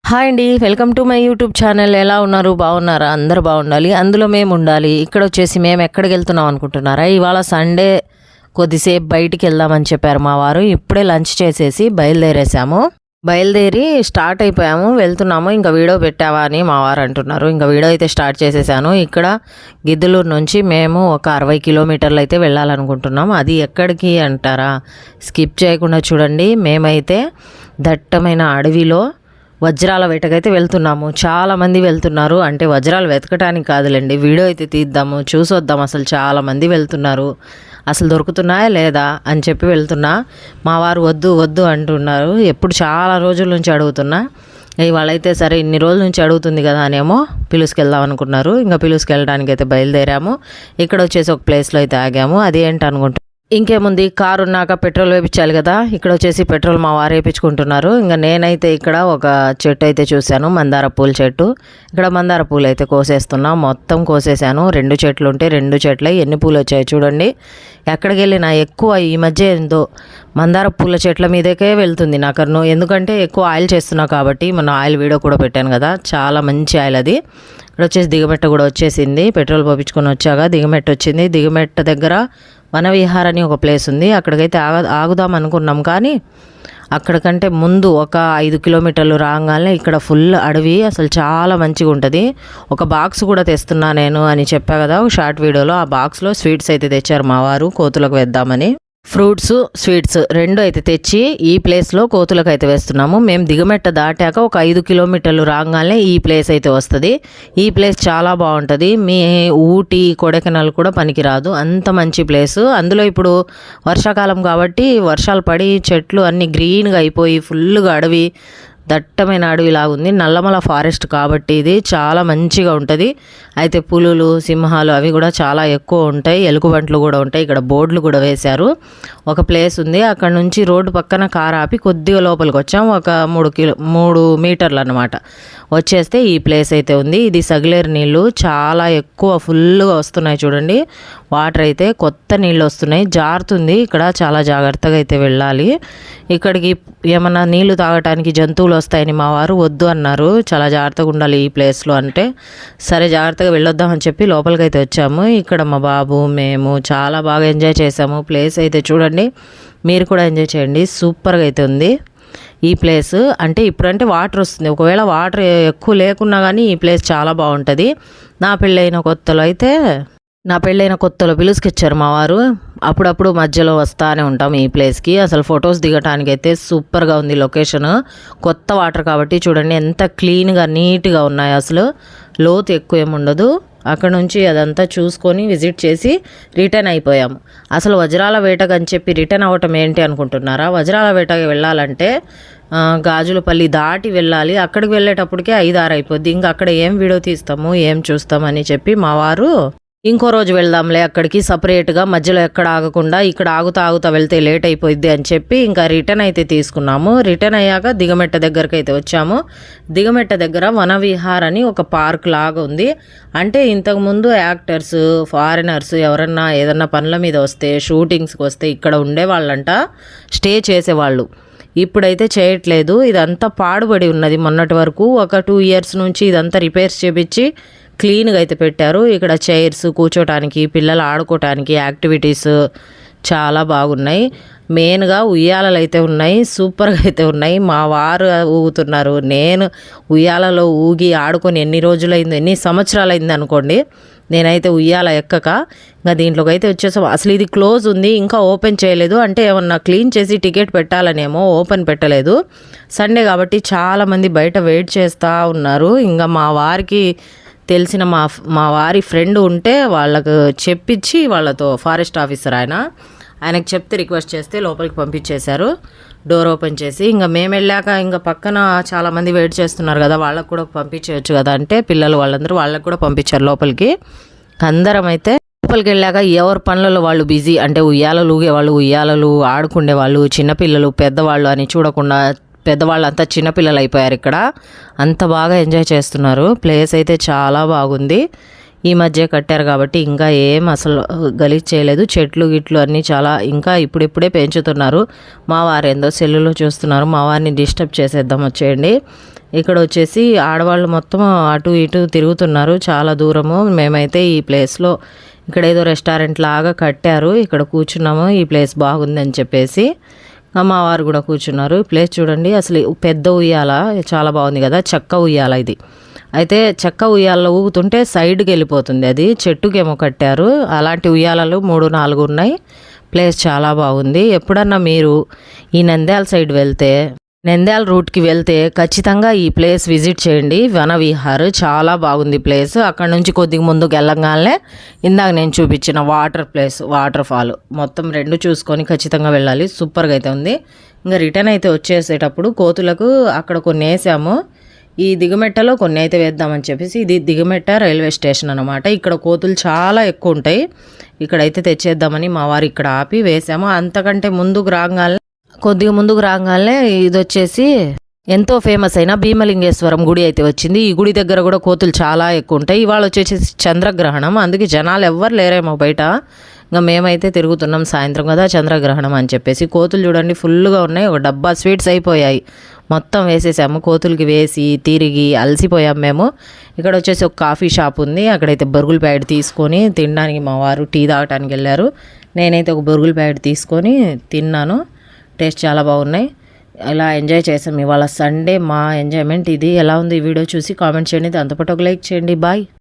Hi అండి, welcome to my YouTube channel. ఎలా ఉన్నారు? బాగున్నారా? అందరూ బాగుండాలి, అందులో మేము ఉండాలి. ఇక్కడ వచ్చేసి మేము ఎక్కడికి వెళ్తున్నాం అనుకుంటున్నారా? ఇవాళ సండే కొద్దిసేపు బయటికి వెళ్దామని చెప్పారు మా వారు. ఇప్పుడే లంచ్ చేసేసి బయలుదేరి స్టార్ట్ అయిపోయాము, వెళ్తున్నాము. ఇంకా వీడియో పెట్టావా అని మా వారు అంటున్నారు. ఇంకా వీడియో అయితే స్టార్ట్ చేసేసాను. ఇక్కడ గిద్దలూరు నుంచి మేము ఒక 60 కిలోమీటర్లు అయితే వెళ్ళాలనుకుంటున్నాం. అది ఎక్కడికి అంటారా? స్కిప్ చేయకుండా చూడండి. మేమైతే దట్టమైన అడవిలో వజ్రాల వేటకైతే వెళ్తున్నాము. చాలామంది వెళ్తున్నారు. అంటే వజ్రాలు వెతకటానికి కాదులేండి, వీడియో అయితే తీద్దాము, చూసొద్దాం. అసలు చాలామంది వెళ్తున్నారు, అసలు దొరుకుతున్నాయా లేదా అని చెప్పి వెళ్తున్నా. మా వారు వద్దు వద్దు అంటున్నారు. ఎప్పుడు చాలా రోజుల నుంచి అడుగుతున్నా. ఇవాళైతే సరే ఇన్ని రోజుల నుంచి అడుగుతుంది కదా అనేమో పిలుసుకెళ్దాం అనుకున్నారు. ఇంకా పిలుసుకెళ్ళడానికి అయితే బయలుదేరాము. ఇక్కడ వచ్చేసి ఒక ప్లేస్లో అయితే ఆగాము. అది ఏంటి అనుకుంటున్నాను, ఇంకేముంది, కారు ఉన్నాక పెట్రోల్ వేయించాలి కదా. ఇక్కడ వచ్చేసి పెట్రోల్ మా వారు వేయించుకుంటున్నారు. ఇంకా నేనైతే ఇక్కడ ఒక చెట్టు అయితే చూశాను, మందార పూల చెట్టు. ఇక్కడ మందార పూలు అయితే కోసేస్తున్నా. మొత్తం కోసేసాను. 2 చెట్లు ఉంటే 2 చెట్లే ఎన్ని పూలు వచ్చాయి చూడండి. ఎక్కడికి వెళ్ళినా ఎక్కువ ఈ మధ్య ఏందో మందార పూల చెట్ల మీదకే వెళ్తుంది నా కన్ను. ఎందుకంటే ఎక్కువ ఆయిల్ చేస్తున్నా కాబట్టి. మన ఆయిల్ వీడియో కూడా పెట్టాను కదా, చాలా మంచి ఆయిల్ అది. ఇక్కడ వచ్చేసి దిగమెట్ట కూడా వచ్చేసింది. పెట్రోల్ పోపించుకొని వచ్చాక దిగమెట్ట వచ్చింది. దిగమెట్ట దగ్గర వనవిహార్ అని ఒక ప్లేస్ ఉంది. అక్కడికైతే ఆగుదాం అనుకున్నాం, కానీ అక్కడికంటే ముందు ఒక 5 కిలోమీటర్లు రాగానే ఇక్కడ ఫుల్ అడవి. అసలు చాలా మంచిగా ఉంటుంది. ఒక బాక్స్ కూడా తెస్తున్నా నేను అని చెప్పా కదా ఒక షార్ట్ వీడియోలో. ఆ బాక్స్లో స్వీట్స్ అయితే తెచ్చారు మా వారు, కోతులకు వేద్దామని. ఫ్రూట్స్, స్వీట్స్ 2 అయితే తెచ్చి ఈ ప్లేస్లో కోతులకు అయితే వేస్తున్నాము. మేము దిగమెట్ట దాటాక ఒక 5 కిలోమీటర్లు రాగానే ఈ ప్లేస్ అయితే వస్తుంది. ఈ ప్లేస్ చాలా బాగుంటుంది. మీ ఊటీ, కొడైకెనాల్ కూడా పనికిరాదు, అంత మంచి ప్లేస్. అందులో ఇప్పుడు వర్షాకాలం కాబట్టి వర్షాలు పడి చెట్లు అన్నీ గ్రీన్గా అయిపోయి ఫుల్గా అడవి, దట్టమైన అడవిలాగుంది. నల్లమల ఫారెస్ట్ కాబట్టి ఇది చాలా మంచిగా ఉంటుంది. అయితే పులులు, సింహాలు అవి కూడా చాలా ఎక్కువ ఉంటాయి. ఎలుగుబంట్లు కూడా ఉంటాయి. ఇక్కడ బోర్డులు కూడా వేశారు. ఒక ప్లేస్ ఉంది, అక్కడ నుంచి రోడ్డు పక్కన కారు ఆపి కొద్దిగా లోపలికి వచ్చాం. ఒక 3 మీటర్లు అన్నమాట. వచ్చేస్తే ఈ ప్లేస్ అయితే ఉంది. ఇది సగిలేరు నీళ్ళు, చాలా ఎక్కువ ఫుల్గా వస్తున్నాయి చూడండి. వాటర్ అయితే కొత్త నీళ్ళు వస్తున్నాయి, జారుతుంది. ఇక్కడ చాలా జాగ్రత్తగా అయితే వెళ్ళాలి. ఇక్కడికి ఏమన్నా నీళ్లు తాగటానికి జంతువులు వస్తాయని మా వారు వద్దు అన్నారు. చాలా జాగ్రత్తగా ఉండాలి ఈ ప్లేస్లో అంటే. సరే జాగ్రత్తగా వెళ్ళొద్దామని చెప్పి లోపలికి అయితే వచ్చాము. ఇక్కడ మా బాబు, మేము చాలా బాగా ఎంజాయ్ చేసాము. ప్లేస్ అయితే చూడండి, మీరు కూడా ఎంజాయ్ చేయండి. సూపర్గా అయితే ఉంది ఈ ప్లేస్. అంటే ఇప్పుడంటే వాటర్ వస్తుంది, ఒకవేళ వాటర్ ఎక్కువ లేకున్నా కానీ ఈ ప్లేస్ చాలా బాగుంటుంది. నా పెళ్ళైన కొత్తలో పిలుసుకొచ్చారు మా వారు. అప్పుడప్పుడు మధ్యలో వస్తానే ఉంటాం ఈ ప్లేస్కి. అసలు ఫొటోస్ దిగటానికి అయితే సూపర్గా ఉంది లొకేషన్. కొత్త వాటర్ కాబట్టి చూడండి ఎంత క్లీన్గా, నీట్గా ఉన్నాయి. అసలు లోతు ఎక్కువ ఏముండదు. అక్కడ నుంచి అదంతా చూసుకొని విజిట్ చేసి రిటర్న్ అయిపోయాము. అసలు వజ్రాల వేటకు అని చెప్పి రిటర్న్ అవ్వటం ఏంటి అనుకుంటున్నారా? వజ్రాల వేటకి వెళ్ళాలంటే గాజులపల్లి దాటి వెళ్ళాలి. అక్కడికి వెళ్ళేటప్పటికే 5-6 అయిపోద్ది. ఇంకా అక్కడ ఏం వీడియో తీస్తాము, ఏం చూస్తామని చెప్పి మా వారు ఇంకో రోజు వెళ్దాంలే అక్కడికి సపరేట్గా, మధ్యలో ఎక్కడ ఆగకుండా ఇక్కడ ఆగుతా వెళ్తే లేట్ అయిపోద్ది అని చెప్పి ఇంకా రిటర్న్ అయితే తీసుకున్నాము. రిటర్న్ అయ్యాక దిగమెట్ట దగ్గరికి అయితే వచ్చాము. దిగమెట్ట దగ్గర వనవిహార్ అని ఒక పార్క్ లాగా ఉంది. అంటే ఇంతకుముందు యాక్టర్స్, ఫారినర్స్ ఎవరన్నా ఏదన్నా పనుల మీద వస్తే, షూటింగ్స్కి వస్తే ఇక్కడ ఉండేవాళ్ళంట, స్టే చేసేవాళ్ళు. ఇప్పుడైతే చేయట్లేదు. ఇదంతా పాడుబడి ఉన్నది. మొన్నటి వరకు ఒక 2 ఇయర్స్ నుంచి ఇదంతా రిపేర్స్ చేపించి క్లీన్గా అయితే పెట్టారు. ఇక్కడ చైర్స్ కూర్చోటానికి, పిల్లలు ఆడుకోవటానికి యాక్టివిటీస్ చాలా బాగున్నాయి. మెయిన్గా ఉయ్యాలలు అయితే ఉన్నాయి, సూపర్గా అయితే ఉన్నాయి. మా వారు ఊగుతున్నారు. నేను ఉయ్యాలలో ఊగి ఆడుకొని ఎన్ని సంవత్సరాలు అయింది అనుకోండి. నేనైతే ఉయ్యాల ఎక్కక ఇంకా దీంట్లోకి అయితే వచ్చేసాం. అసలు ఇది క్లోజ్ ఉంది, ఇంకా ఓపెన్ చేయలేదు. అంటే ఏమన్నా క్లీన్ చేసి టికెట్ పెట్టాలనేమో ఓపెన్ పెట్టలేదు. సండే కాబట్టి చాలామంది బయట వెయిట్ చేస్తూ ఉన్నారు. ఇంకా మా వారికి తెలిసిన మా వారి ఫ్రెండ్ ఉంటే వాళ్ళకు చెప్పించి, వాళ్ళతో ఫారెస్ట్ ఆఫీసర్ ఆయనకు చెప్తే రిక్వెస్ట్ చేస్తే లోపలికి పంపించేశారు, డోర్ ఓపెన్ చేసి. ఇంకా మేము వెళ్ళాక ఇంకా పక్కన చాలామంది వెయిట్ చేస్తున్నారు కదా, వాళ్ళకు కూడా పంపించేయచ్చు కదా అంటే పిల్లలు వాళ్ళకు కూడా పంపించారు లోపలికి. అందరం అయితే లోపలికి వెళ్ళాక ఎవరి పనులలో వాళ్ళు బిజీ. అంటే ఉయ్యాలలు ఊగేవాళ్ళు, ఉయ్యాలలు ఆడుకునే వాళ్ళు, చిన్నపిల్లలు, పెద్దవాళ్ళు అని చూడకుండా పెద్దవాళ్ళంతా చిన్నపిల్లలు అయిపోయారు. ఇక్కడ అంత బాగా ఎంజాయ్ చేస్తున్నారు. ప్లేస్ అయితే చాలా బాగుంది. ఈ మధ్య కట్టారు కాబట్టి ఇంకా ఏం అసలు గలీజ్ చేయలేదు. చెట్లు గిట్లు అన్నీ చాలా ఇంకా ఇప్పుడిప్పుడే పెంచుతున్నారు. మా వారు ఏందో సెల్లులో చూస్తున్నారు. మా వారిని డిస్టర్బ్ చేసేద్దాం వచ్చేయండి. ఇక్కడ వచ్చేసి ఆడవాళ్ళు మొత్తం అటు ఇటు తిరుగుతున్నారు చాలా దూరము. మేమైతే ఈ ప్లేస్లో ఇక్కడ ఏదో రెస్టారెంట్ లాగా కట్టారు, ఇక్కడ కూర్చున్నాము. ఈ ప్లేస్ బాగుంది అని చెప్పేసి మా వారు కూడా కూర్చున్నారు. ఈ ప్లేస్ చూడండి, అసలు పెద్ద ఉయ్యాల చాలా బాగుంది కదా, చెక్క ఉయ్యాల ఇది. అయితే చెక్క ఉయ్యాలలో ఊగుతుంటే సైడ్కి వెళ్ళిపోతుంది, అది చెట్టుకేమో కట్టారు. అలాంటి ఉయ్యాలలు 3-4 ఉన్నాయి. ప్లేస్ చాలా బాగుంది. ఎప్పుడన్నా మీరు ఈ నంద్యాల సైడ్ వెళ్తే, నంద్యాల రూట్కి వెళ్తే ఖచ్చితంగా ఈ ప్లేస్ విజిట్ చేయండి. వనవిహార్ చాలా బాగుంది ప్లేస్. అక్కడ నుంచి కొద్దిగా ముందుకు వెళ్ళగానే ఇందాక నేను చూపించిన వాటర్ ఫాల్ మొత్తం 2 చూసుకొని ఖచ్చితంగా వెళ్ళాలి. సూపర్గా అయితే ఉంది. ఇంకా రిటర్న్ అయితే వచ్చేసేటప్పుడు కోతులకు అక్కడ కొన్ని వేసాము. ఈ దిగుమెట్టలో కొన్ని అయితే వేద్దామని చెప్పేసి, ఇది దిగుమెట్ట రైల్వే స్టేషన్ అనమాట. ఇక్కడ కోతులు చాలా ఎక్కువ ఉంటాయి. ఇక్కడైతే తెచ్చేద్దామని మా వారు ఇక్కడ ఆపి వేసాము. అంతకంటే కొద్దిగా ముందుకు రాగానే ఇది వచ్చేసి ఎంతో ఫేమస్ అయిన భీమలింగేశ్వరం గుడి అయితే వచ్చింది. ఈ గుడి దగ్గర కూడా కోతులు చాలా ఎక్కువ ఉంటాయి. ఇవాళ వచ్చేసి చంద్రగ్రహణం, అందుకే జనాలు ఎవ్వరు లేరేమో బయట. ఇంకా మేమైతే తిరుగుతున్నాం, సాయంత్రం కదా చంద్రగ్రహణం అని చెప్పేసి. కోతులు చూడండి ఫుల్గా ఉన్నాయి. ఒక డబ్బా స్వీట్స్ అయిపోయాయి, మొత్తం వేసేసాము. కోతులకి వేసి తిరిగి అలసిపోయాం మేము. ఇక్కడ వచ్చేసి ఒక కాఫీ షాప్ ఉంది, అక్కడైతే బొరుగుల ప్యాకెట్ తీసుకొని తినడానికి మా వారు టీ తాగడానికి వెళ్ళారు. నేనైతే ఒక బొరుగుల ప్యాకెట్ తీసుకొని తిన్నాను. టేస్ట్ చాలా బాగున్నాయి. ఇలా ఎంజాయ్ చేసాం ఇవాళ సండే. మా ఎంజాయ్మెంట్ ఇది. ఎలా ఉంది ఈ వీడియో చూసి కామెంట్ చేయండి, దాంతోపాటు ఒక లైక్ చేయండి. బాయ్.